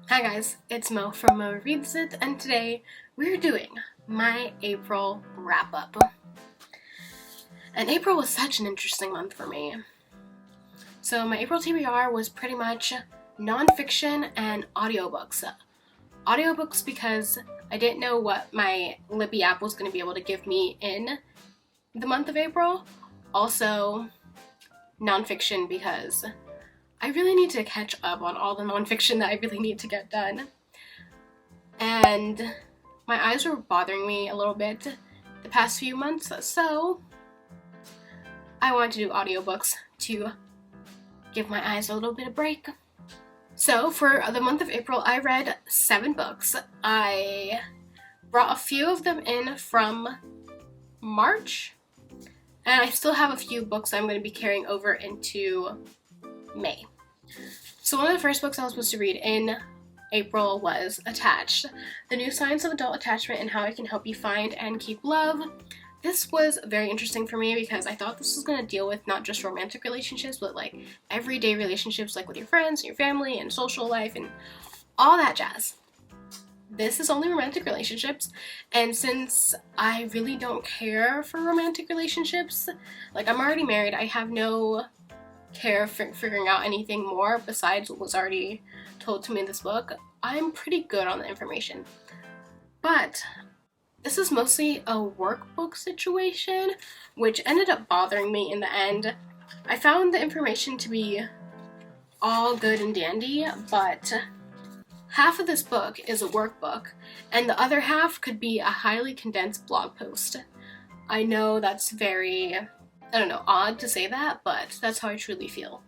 Hi guys, it's Mo from Mo Reads It, and today we're doing my April wrap-up. And April was such an interesting month for me. So my April TBR was pretty much nonfiction and audiobooks. Audiobooks because I didn't know what my Libby app was going to be able to give me in the month of April. Also, nonfiction because I really need to catch up on all the nonfiction that I really need to get done. And my eyes were bothering me a little bit the past few months, so I wanted to do audiobooks to give my eyes a little bit of break. So for the month of April, I read 7 books. I brought a few of them in from March, and I still have a few books I'm going to be carrying over into May. So one of the first books I was supposed to read in April was Attached, The New Science of Adult Attachment and How It Can Help You Find and Keep Love. This was very interesting for me because I thought this was going to deal with not just romantic relationships, but like everyday relationships like with your friends and your family and social life and all that jazz. This is only romantic relationships, and since I really don't care for romantic relationships, like I'm already married, I have no care for figuring out anything more besides what was already told to me in this book. I'm pretty good on the information. But this is mostly a workbook situation, which ended up bothering me in the end. I found the information to be all good and dandy, but half of this book is a workbook, and the other half could be a highly condensed blog post. I know that's very, odd to say that, but that's how I truly feel.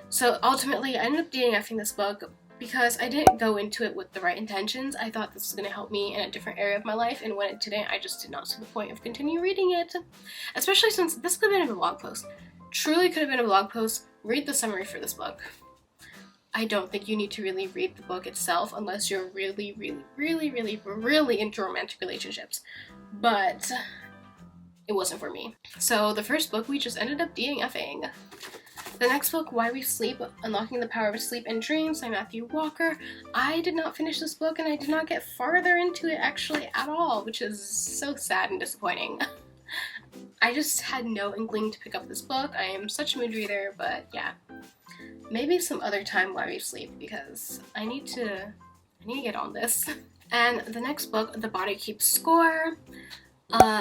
So ultimately, I ended up DNFing this book because I didn't go into it with the right intentions. I thought this was going to help me in a different area of my life, and when it didn't, I just did not see the point of continuing reading it. Especially since this could have been a blog post. Truly could have been a blog post. Read the summary for this book. I don't think you need to really read the book itself unless you're really into romantic relationships. But it wasn't for me. So the first book we just ended up DNFing. The next book, Why We Sleep, Unlocking the Power of Sleep and Dreams by Matthew Walker. I did not finish this book and I did not get farther into it actually at all, which is so sad and disappointing. I just had no inkling to pick up this book. I am such a mood reader, but yeah. Maybe some other time while we sleep because I need to get on this. And the next book, The Body Keeps Score.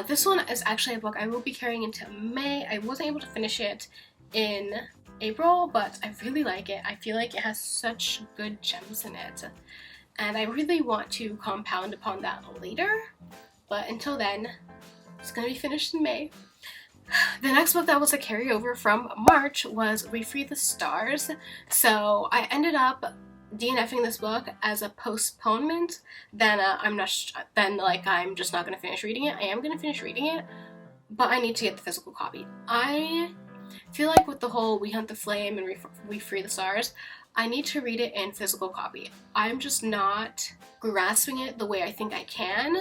This one is actually a book I will be carrying into May. I wasn't able to finish it in April, but I really like it. I feel like it has such good gems in it. And I really want to compound upon that later. But until then, it's going to be finished in May. The next book that was a carryover from March was We Free the Stars. So I ended up DNFing this book as a postponement. Then I'm just not going to finish reading it. I am going to finish reading it, but I need to get the physical copy. I feel like with the whole We Hunt the Flame and We Free the Stars, I need to read it in physical copy. I'm just not grasping it the way I think I can.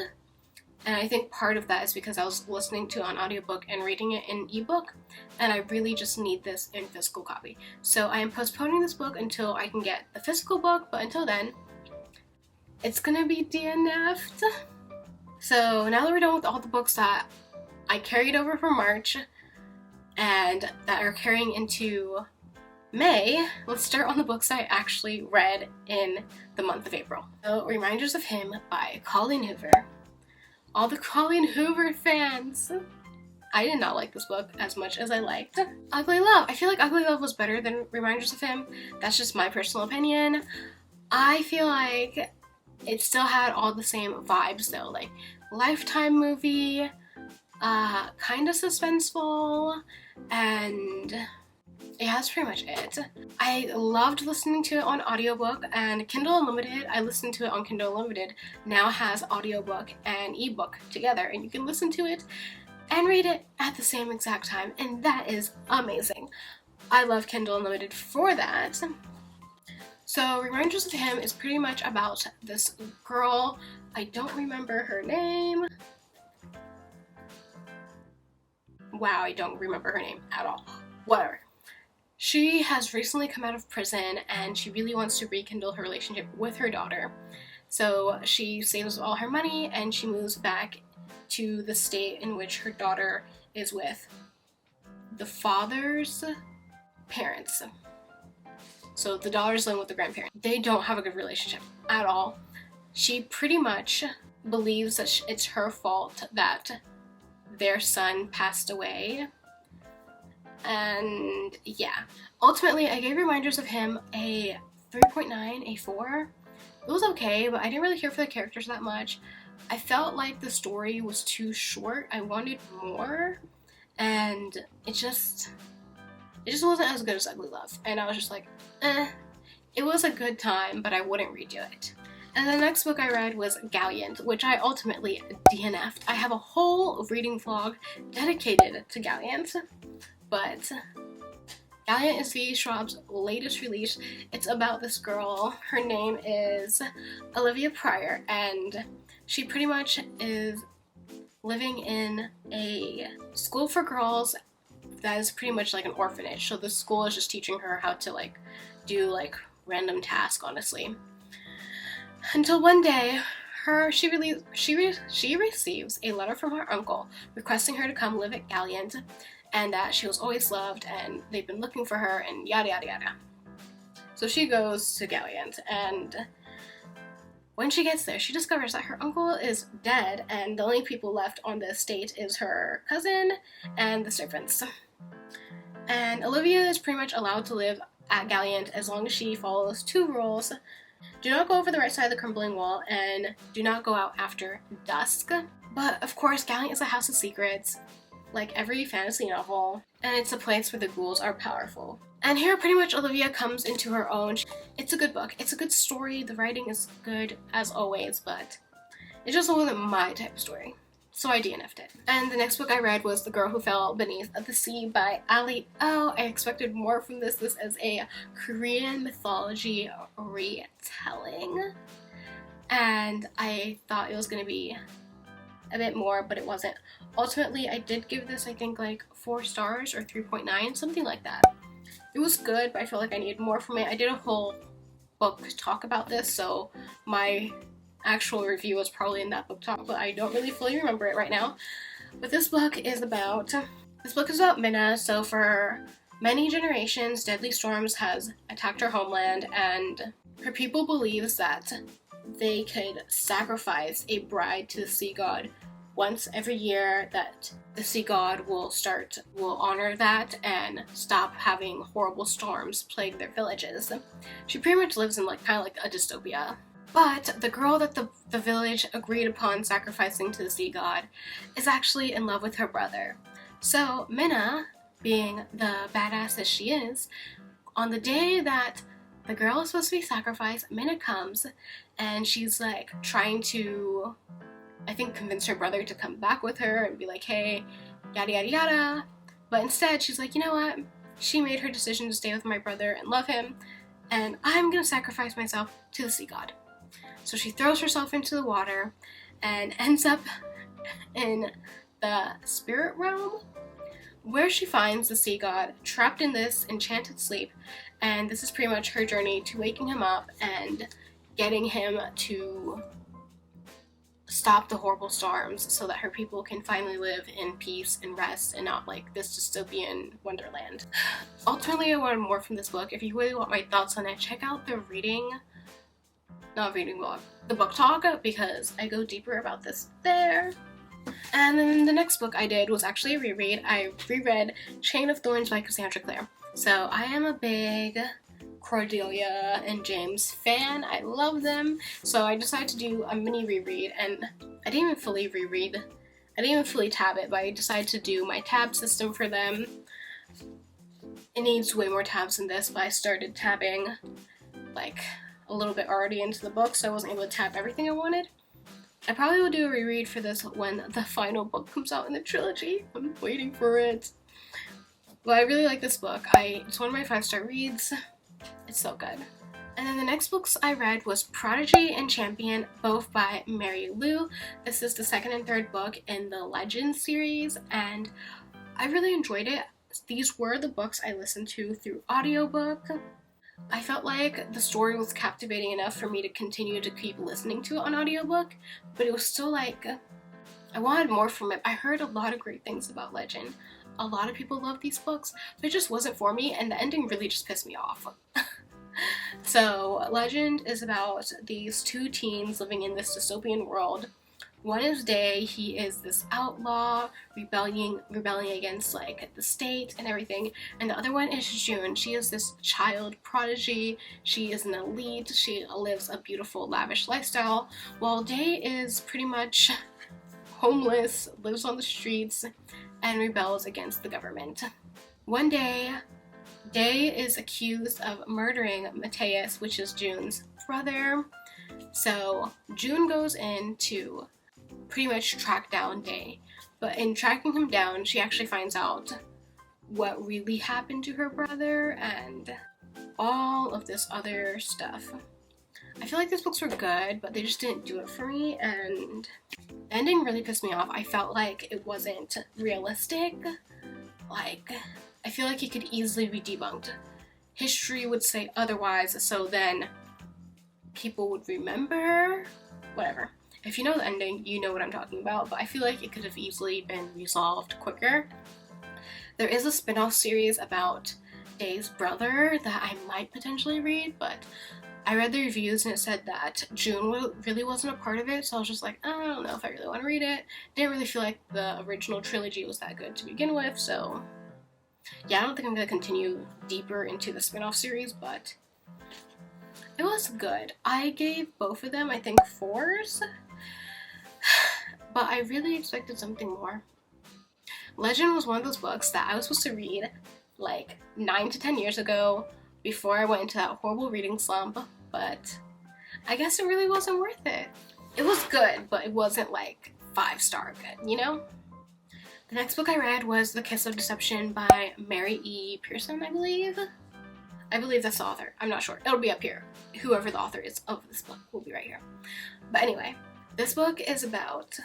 And I think part of that is because I was listening to it on audiobook and reading it in ebook, and I really just need this in physical copy. So I am postponing this book until I can get the physical book, but until then, it's gonna be DNF'd. So now that we're done with all the books that I carried over from March and that are carrying into May, let's start on the books I actually read in the month of April. So, Reminders of Him by Colleen Hoover. All the Colleen Hoover fans! I did not like this book as much as I liked Ugly Love. I feel like Ugly Love was better than Reminders of Him. That's just my personal opinion. I feel like it still had all the same vibes though, like Lifetime movie, kind of suspenseful, and yeah, that's pretty much it. I loved listening to it on audiobook, and Kindle Unlimited, I listened to it on Kindle Unlimited, now has audiobook and ebook together, and you can listen to it and read it at the same exact time, and that is amazing. I love Kindle Unlimited for that. So Reminders of Him is pretty much about this girl, I don't remember her name. Wow, I don't remember her name at all. Whatever. She has recently come out of prison and she really wants to rekindle her relationship with her daughter. So she saves all her money and she moves back to the state in which her daughter is with the father's parents. So the daughter's living with the grandparents. They don't have a good relationship at all. She pretty much believes that it's her fault that their son passed away. And yeah, ultimately I gave Reminders of Him a 3.9, a 4. It was okay, but I didn't really care for the characters that much. I felt like the story was too short. I wanted more, and it just wasn't as good as Ugly Love. And I was just like, it was a good time, but I wouldn't redo it. And the next book I read was Gallant, which I ultimately DNF'd. I have a whole reading vlog dedicated to Gallant, but Gallant is V. Schwab's latest release. It's about this girl. Her name is Olivia Pryor, and she pretty much is living in a school for girls that is pretty much like an orphanage. So the school is just teaching her how to like do like random tasks, honestly. Until one day, she receives a letter from her uncle requesting her to come live at Gallant, and that she was always loved and they've been looking for her and yada yada yada. So she goes to Gallant, and when she gets there, she discovers that her uncle is dead and the only people left on the estate is her cousin and the servants. And Olivia is pretty much allowed to live at Gallant as long as she follows 2 rules. Do not go over the right side of the crumbling wall, and do not go out after dusk. But of course, Gallant is a house of secrets, like every fantasy novel, and it's a place where the ghouls are powerful. And here pretty much Olivia comes into her own. It's a good book. It's a good story. The writing is good as always, but it just wasn't my type of story. So I DNF'd it. And the next book I read was The Girl Who Fell Beneath the Sea by Ali Oh. I expected more from this. This is a Korean mythology retelling, and I thought it was going to be a bit more, but it wasn't. Ultimately, I did give this, I think, like 4 stars or 3.9, something like that. It was good, but I feel like I needed more from it. I did a whole book talk about this, so my actual review was probably in that book talk, but I don't really fully remember it right now. But this book is about Minna. So for many generations, deadly storms has attacked her homeland, and her people believes that they could sacrifice a bride to the sea god once every year, that the sea god will honor that and stop having horrible storms plague their villages. She pretty much lives in like kind of like a dystopia. But the girl that the village agreed upon sacrificing to the sea god is actually in love with her brother. So Minna, being the badass that she is, on the day that the girl is supposed to be sacrificed, Minna comes and she's like trying to, I think, convince her brother to come back with her and be like, hey, yada yada yada. But instead she's like, you know what? She made her decision to stay with my brother and love him, and I'm gonna sacrifice myself to the sea god. So she throws herself into the water and ends up in the spirit realm, where she finds the sea god trapped in this enchanted sleep, and this is pretty much her journey to waking him up and getting him to stop the horrible storms so that her people can finally live in peace and rest and not like this dystopian wonderland. Ultimately, I wanted more from this book. If you really want my thoughts on it, check out the the book talk, because I go deeper about this there. And then the next book I did was actually a reread. I reread Chain of Thorns by Cassandra Clare. So I am a big Cordelia and James fan. I love them. So I decided to do a mini reread, and I didn't even fully reread. I didn't even fully tab it, but I decided to do my tab system for them. It needs way more tabs than this, but I started tabbing like a little bit already into the book, so I wasn't able to tab everything I wanted. I probably will do a reread for this when the final book comes out in the trilogy. I'm waiting for it. But I really like this book. It's one of my 5-star reads. It's so good. And then the next books I read was Prodigy and Champion, both by Mary Lou. This is the 2nd and 3rd book in the Legends series, and I really enjoyed it. these were the books I listened to through audiobook. I felt like the story was captivating enough for me to continue to keep listening to it on audiobook, but it was still like, I wanted more from it. I heard a lot of great things about Legend. A lot of people love these books, but it just wasn't for me, and the ending really just pissed me off. So, Legend is about these two teens living in this dystopian world. One is Day. He is this outlaw, rebelling against like the state and everything. And the other one is June. She is this child prodigy. She is an elite. She lives a beautiful, lavish lifestyle. While Day is pretty much homeless, lives on the streets, and rebels against the government. One day, Day is accused of murdering Mateus, which is June's brother. So June goes in to pretty much track down Day. But in tracking him down, she actually finds out what really happened to her brother and all of this other stuff. I feel like these books were good, but they just didn't do it for me, and the ending really pissed me off. I felt like it wasn't realistic. Like, I feel like it could easily be debunked. History would say otherwise, so then people would remember. Whatever. If you know the ending, you know what I'm talking about, but I feel like it could have easily been resolved quicker. There is a spin-off series about Day's brother that I might potentially read, but I read the reviews and it said that June really wasn't a part of it, so I was just like, I don't know if I really want to read it. Didn't really feel like the original trilogy was that good to begin with, so yeah, I don't think I'm going to continue deeper into the spin-off series, but it was good. I gave both of them, I think, 4s, but I really expected something more. Legend was one of those books that I was supposed to read like 9 to 10 years ago before I went into that horrible reading slump, but I guess it really wasn't worth it. It was good, but it wasn't like 5-star good, you know? The next book I read was The Kiss of Deception by Mary E. Pearson, I believe. I believe that's the author. I'm not sure. It'll be up here. Whoever the author is of this book will be right here. But anyway, this book is about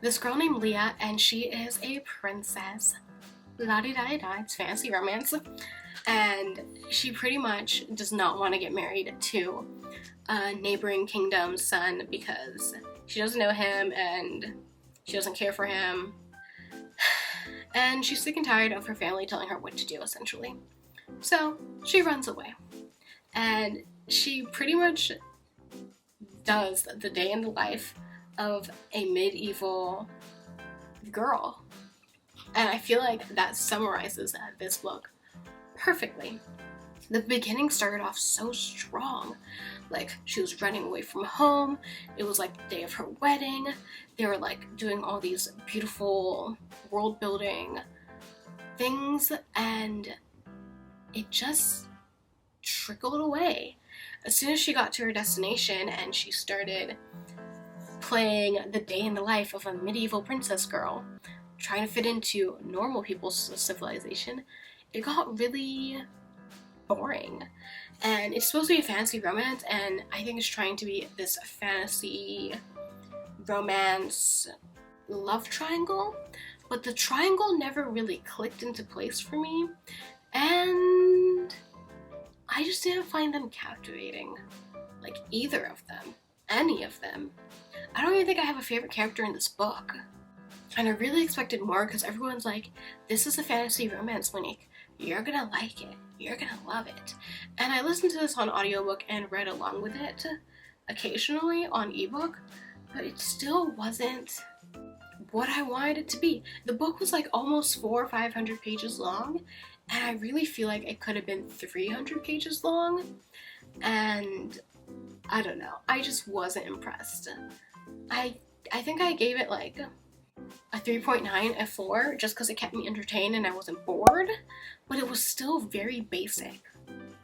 this girl named Leah, and she is a princess. La-di-da-di-da, it's fantasy romance. And she pretty much does not want to get married to a neighboring kingdom's son because she doesn't know him and she doesn't care for him. And she's sick and tired of her family telling her what to do, essentially. So she runs away. And she pretty much does the day in the life of a medieval girl. And I feel like that summarizes this book perfectly. The beginning started off so strong. Like, she was running away from home. It was like the day of her wedding. They were like doing all these beautiful world building things, and it just trickled away. As soon as she got to her destination and she started playing the day in the life of a medieval princess girl, trying to fit into normal people's civilization, it got really boring. And it's supposed to be a fantasy romance, and I think it's trying to be this fantasy romance love triangle, but the triangle never really clicked into place for me, and I just didn't find them captivating. Like, either of them. Any of them. I don't even think I have a favorite character in this book. And I really expected more because everyone's like, this is a fantasy romance, Monique. You're gonna like it. You're gonna love it. And I listened to this on audiobook and read along with it occasionally on ebook, but it still wasn't what I wanted it to be. The book was like almost 400 or 500 pages long, and I really feel like it could have been 300 pages long, and I don't know. I just wasn't impressed. I think I gave it like a 3.9, a 4, just because it kept me entertained and I wasn't bored, but it was still very basic.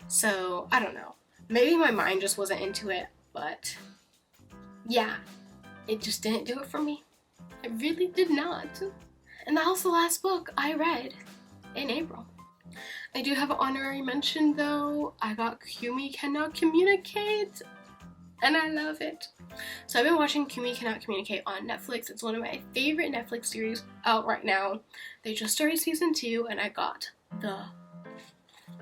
So, I don't know. Maybe my mind just wasn't into it, but yeah, it just didn't do it for me. It really did not. And that was the last book I read in April. I do have an honorary mention though. I got Kumi Cannot Communicate. and I love it. So I've been watching Kimi Cannot Communicate on Netflix. It's one of my favorite Netflix series out right now. They just started season 2 and I got the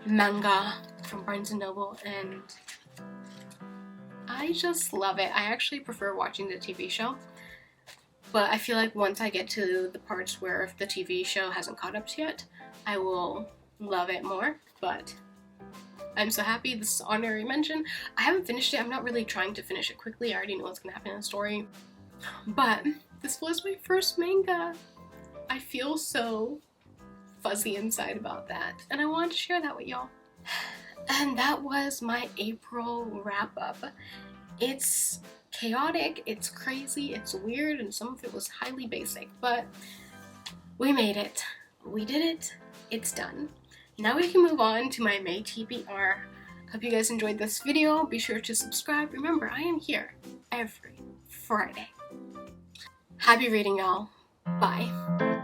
manga from Barnes & Noble and I just love it. I actually prefer watching the TV show, but I feel like once I get to the parts where the TV show hasn't caught up yet, I will love it more. But I'm so happy. This is honorary mention. I haven't finished it. I'm not really trying to finish it quickly. I already know what's gonna happen in the story. But this was my first manga. I feel so fuzzy inside about that, and I wanted to share that with y'all. And that was my April wrap up. It's chaotic, it's crazy, it's weird, and some of it was highly basic, but we made it. We did it. It's done. Now we can move on to my May TBR. Hope you guys enjoyed this video. Be sure to subscribe. Remember, I am here every Friday. Happy reading, y'all. Bye.